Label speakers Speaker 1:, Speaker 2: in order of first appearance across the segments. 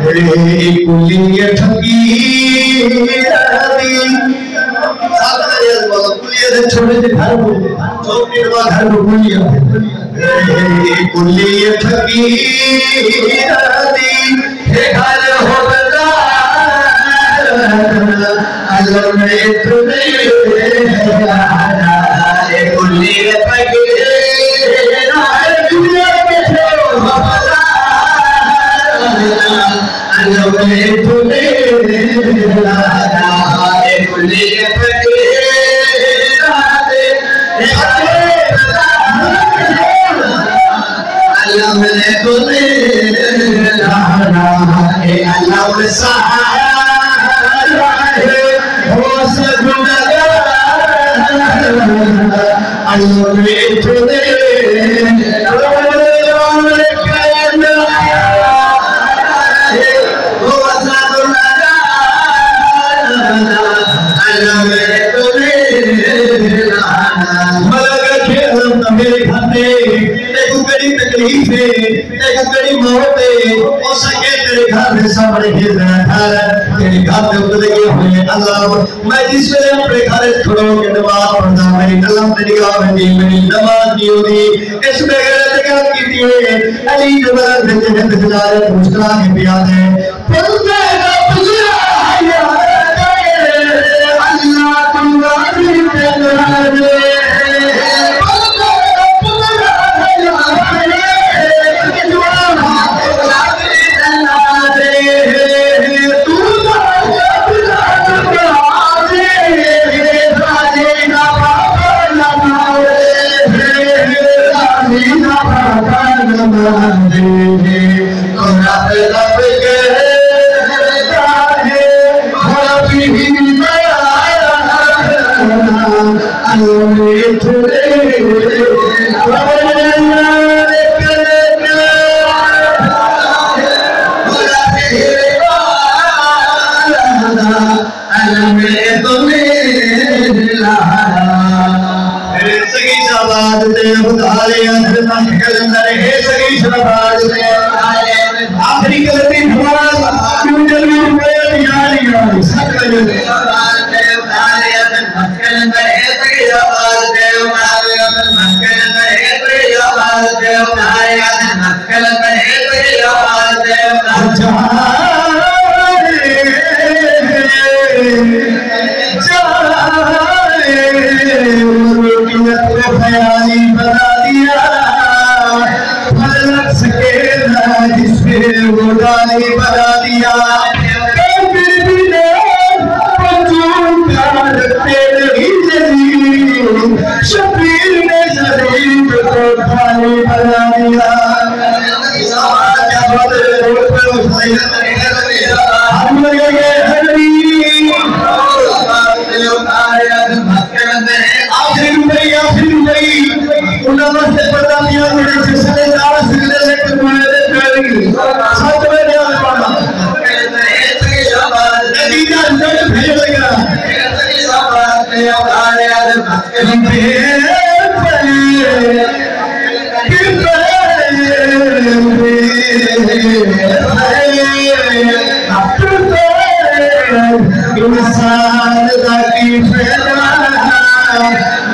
Speaker 1: कुलिया फकीर छोटे से घर चौकीरवा घर में कुलिया फकीर घर हो बता अल्लाह ने तुम्हें कुलिया फकीर मैं जिस वे अपने घर खड़ो के नमाज पढ़दा मेरी कलम तेरी गाह में मेरी नमाज दी होती इस बेगैर जगह की थी अली जबल से जगत गुजारे मुस्कुरा के पिया दे पढ़ते ना पुजरा या अल्लाह तुम्हारी प्यारे आखिरी गलती हमारा क्यों जल्दी बना दिया शबीर ने शरीफ को खाली बना दिया हम लगे आखिर गई उन्होंने से पता दिया मेरे जिसने दावा सिले लेकर मेरे करी साथ में दिया पड़ा नतीजा अंदर भेज लगा इंसान की फैदा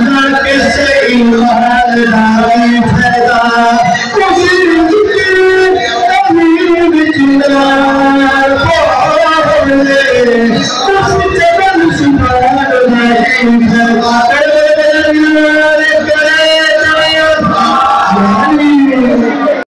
Speaker 1: ना किसे ईमान दाई फैदा खुशी की अमीर जिंदा बोले उस जगह सुभान नहीं फैदा